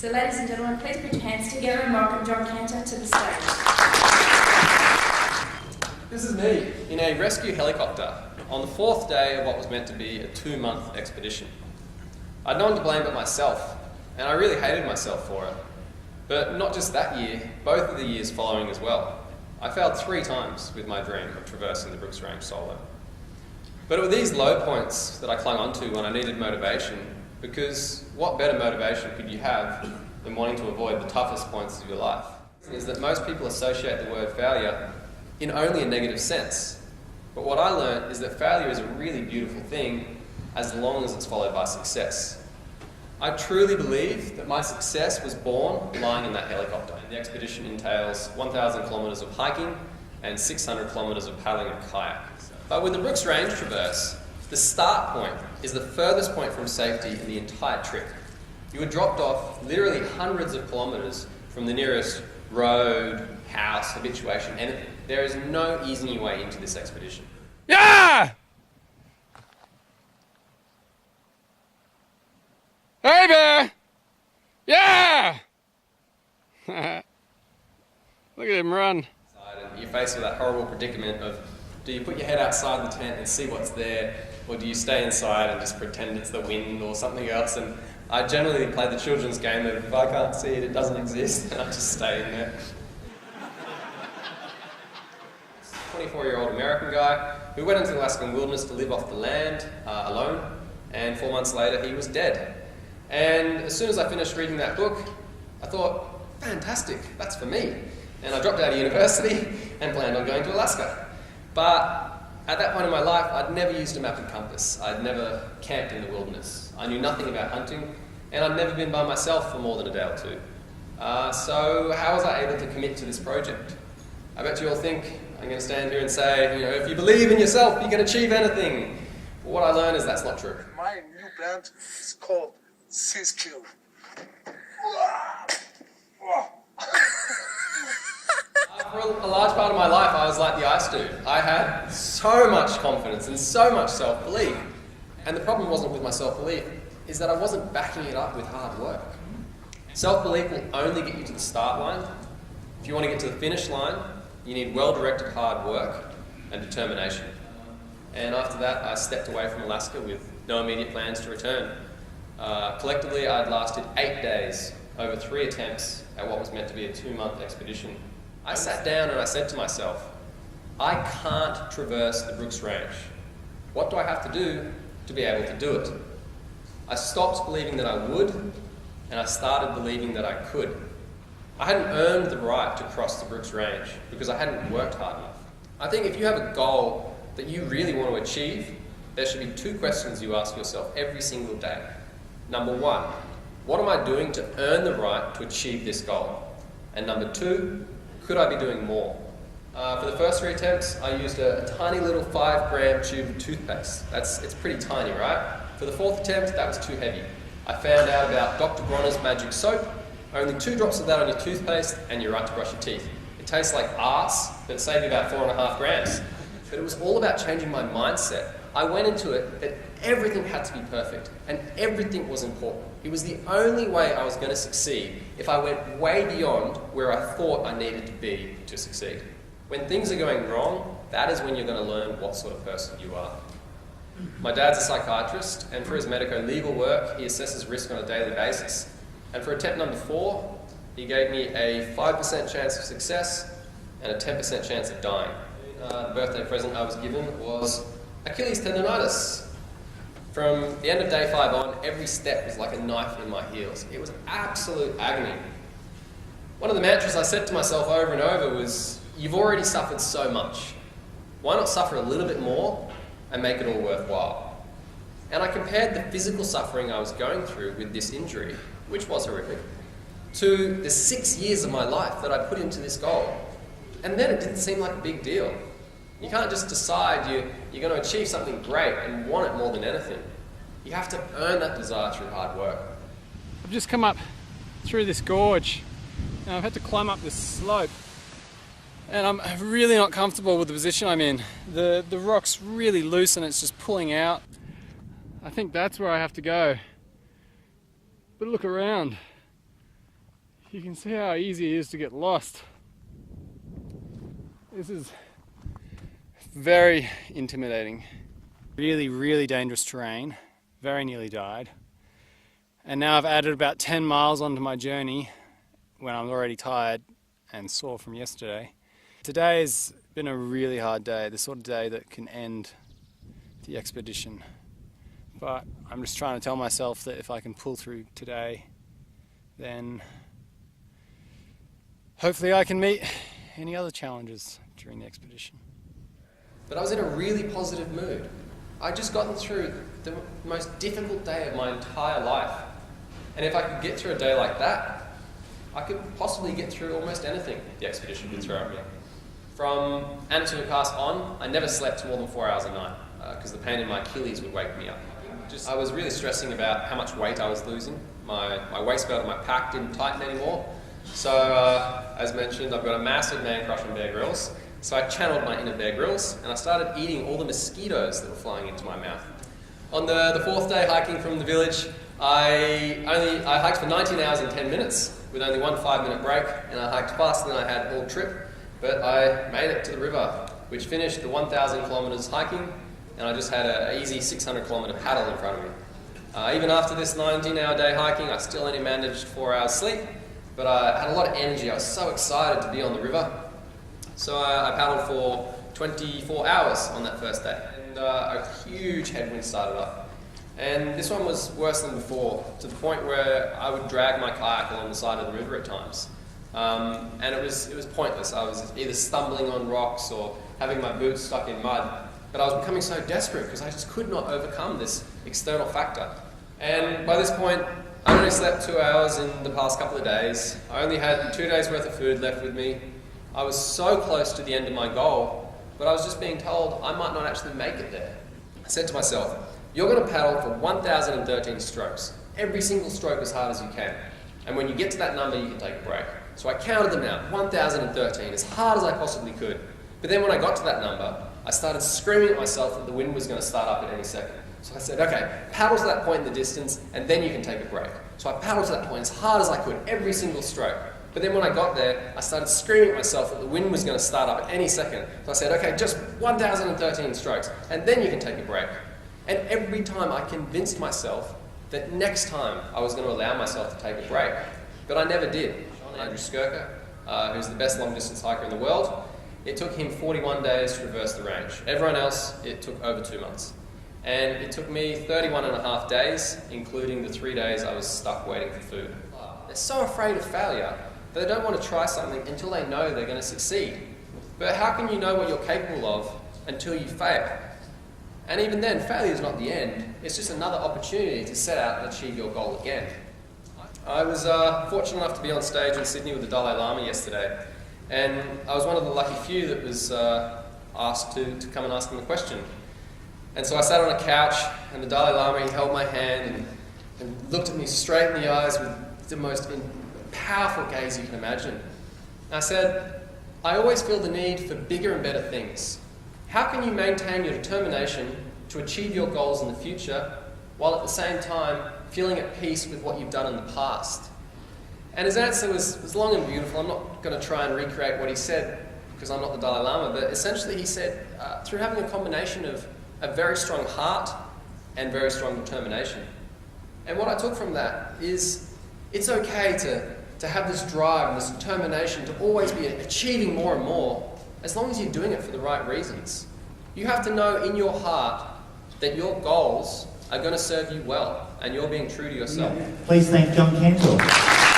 So ladies and gentlemen, please put your hands together and welcome John Cantor to the stage. This is me in a rescue helicopter on the 4th day of what was meant to be a 2-month expedition. I'd no one to blame but myself, and I really hated myself for it. But not just that year, both of the years following as well. I failed 3 times with my dream of traversing the Brooks Range solo. But it were these low points that I clung onto when I needed motivation, because what better motivation could you have than wanting to avoid the toughest points of your life? Is that most people associate the word failure in only a negative sense. But what I learned is that failure is a really beautiful thing as long as it's followed by success. I truly believe that my success was born lying in that helicopter. The expedition entails 1,000 kilometres of hiking and 600 kilometres of paddling and kayak. But with the Brooks Range traverse, the start point is the furthest point from safety in the entire trip. You were dropped off literally hundreds of kilometres from the nearest road, house, habituation, and there is no easing your way into this expedition. Yeah! Hey, bear! Yeah! Look at him run. You're faced with that horrible predicament of, do you put your head outside the tent and see what's there, or do you stay inside and just pretend it's the wind or something else? And I generally play the children's game of, if I can't see it, it doesn't exist, and I just stay in there. 24-year-old American guy who went into the Alaskan wilderness to live off the land alone, and 4 months later he was dead. And as soon as I finished reading that book, I thought, fantastic, that's for me. And I dropped out of university and planned on going to Alaska. But at that point in my life, I'd never used a map and compass. I'd never camped in the wilderness. I knew nothing about hunting, and I'd never been by myself for more than a day or two. So how was I able to commit to this project? I bet you all think I'm going to stand here and say, if you believe in yourself, you can achieve anything. But what I learned is that's not true. My new band is called Skill. For a large part of my life, I was like the ice dude. I had so much confidence and so much self-belief. And the problem wasn't with my self-belief, is that I wasn't backing it up with hard work. Self-belief will only get you to the start line. If you want to get to the finish line, you need well-directed hard work and determination. And after that, I stepped away from Alaska with no immediate plans to return. Collectively, I'd lasted 8 days, over 3 attempts at what was meant to be a 2-month expedition. I sat down and I said to myself, I can't traverse the Brooks Range. What do I have to do to be able to do it? I stopped believing that I would, and I started believing that I could. I hadn't earned the right to cross the Brooks Range because I hadn't worked hard enough. I think if you have a goal that you really want to achieve, there should be 2 questions you ask yourself every single day. Number 1, what am I doing to earn the right to achieve this goal? And number 2, could I be doing more? For the first 3 attempts, I used a tiny little 5-gram tube of toothpaste. It's pretty tiny, right? For the 4th attempt, that was too heavy. I found out about Dr. Bronner's magic soap. Only 2 drops of that on your toothpaste and you're right to brush your teeth. It tastes like arse, but it saved me about 4.5 grams. But it was all about changing my mindset. I went into it that everything had to be perfect and everything was important. It was the only way I was going to succeed if I went way beyond where I thought I needed to be to succeed. When things are going wrong, that is when you're going to learn what sort of person you are. My dad's a psychiatrist, and for his medico-legal work, he assesses risk on a daily basis. And for attempt number 4, he gave me a 5% chance of success and a 10% chance of dying. The birthday present I was given was Achilles tendonitis. From the end of day 5 on, every step was like a knife in my heels. It was absolute agony. One of the mantras I said to myself over and over was, you've already suffered so much. Why not suffer a little bit more and make it all worthwhile? And I compared the physical suffering I was going through with this injury, which was horrific, to the 6 years of my life that I put into this goal. And then it didn't seem like a big deal. You can't just decide you're going to achieve something great and want it more than anything. You have to earn that desire through hard work. I've just come up through this gorge and I've had to climb up this slope. And I'm really not comfortable with the position I'm in. The rock's really loose and it's just pulling out. I think that's where I have to go. But look around. you can see how easy it is to get lost. This is very intimidating. Really, really dangerous terrain. Very nearly died. And now I've added about 10 miles onto my journey when I'm already tired and sore from yesterday. Today's been a really hard day, the sort of day that can end the expedition. But I'm just trying to tell myself that if I can pull through today, then hopefully I can meet any other challenges during the expedition. But I was in a really positive mood. I'd just gotten through the most difficult day of my entire life. And if I could get through a day like that, I could possibly get through almost anything the expedition could throw at me. From Anatuna Pass on, I never slept more than 4 hours a night because the pain in my Achilles would wake me up. I was really stressing about how much weight I was losing. My waist belt and my pack didn't tighten anymore. So, as mentioned, I've got a massive man crush on Bear Grylls. So I channeled my inner Bear Grylls and I started eating all the mosquitoes that were flying into my mouth. On the fourth day hiking from the village, I hiked for 19 hours and 10 minutes with only one 5-minute break, and I hiked faster than I had all trip, but I made it to the river, which finished the 1,000 kilometers hiking, and I just had an easy 600-kilometer paddle in front of me. Even after this 19-hour day hiking, I still only managed 4 hours sleep, but I had a lot of energy. I was so excited to be on the river. So I paddled for 24 hours on that first day, and a huge headwind started up. And this one was worse than before, to the point where I would drag my kayak along the side of the river at times. And it was pointless. I was either stumbling on rocks or having my boots stuck in mud. But I was becoming so desperate because I just could not overcome this external factor. And by this point, I only slept 2 hours in the past couple of days. I only had 2 days worth of food left with me. I was so close to the end of my goal, but I was just being told I might not actually make it there. I said to myself, you're going to paddle for 1,013 strokes, every single stroke as hard as you can. And when you get to that number, you can take a break. So I counted them out, 1,013, as hard as I possibly could. But then when I got to that number, I started screaming at myself that the wind was going to start up at any second. So I said, okay, paddle to that point in the distance, and then you can take a break. So I paddled to that point as hard as I could, every single stroke. But then when I got there, I started screaming at myself that the wind was going to start up at any second. So I said, okay, just 1,013 strokes, and then you can take a break. And every time I convinced myself that next time I was going to allow myself to take a break. But I never did. Andrew Skirker, who's the best long-distance hiker in the world, it took him 41 days to traverse the range. Everyone else, it took over 2 months. And it took me 31 and a half days, including the 3 days I was stuck waiting for food. They're so afraid of failure that they don't want to try something until they know they're going to succeed. But how can you know what you're capable of until you fail? And even then, failure is not the end. It's just another opportunity to set out and achieve your goal again. I was fortunate enough to be on stage in Sydney with the Dalai Lama yesterday. And I was one of the lucky few that was asked to come and ask him a question. And so I sat on a couch, and the Dalai Lama, he held my hand and looked at me straight in the eyes with the most powerful gaze you can imagine. And I said, I always feel the need for bigger and better things. How can you maintain your determination to achieve your goals in the future while at the same time feeling at peace with what you've done in the past? And his answer was long and beautiful. I'm not going to try and recreate what he said because I'm not the Dalai Lama, but essentially he said, through having a combination of a very strong heart and very strong determination. And what I took from that is it's okay to have this drive and this determination to always be achieving more and more, as long as you're doing it for the right reasons. You have to know in your heart that your goals are going to serve you well and you're being true to yourself. Please thank John Cantor.